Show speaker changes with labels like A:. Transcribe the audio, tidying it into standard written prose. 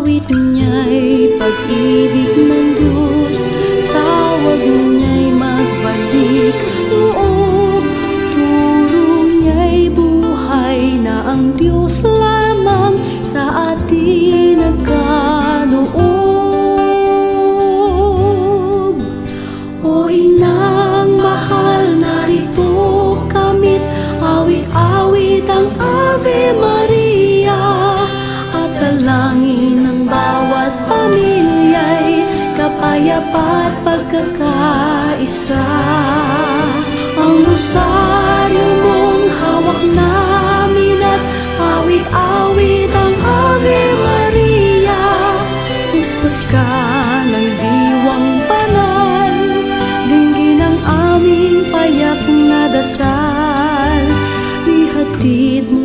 A: Awit niya'y pag-ibig ng Diyos, tawag niya'y magbalik loob, turo niya'y buhay na ang Diyos lamang sa atin nagkaloob. O inang mahal, narito kamit, awit-awit ang Ave Maria, at dalangin ng bawat pamilya'y kapayapa at pagkakaisa. Ang rosaryo mong hawak namin at awit-awit ang Ave Maria, puspos ka ng diwang banal, dinggin ang aming payak na dasal, ihatid mo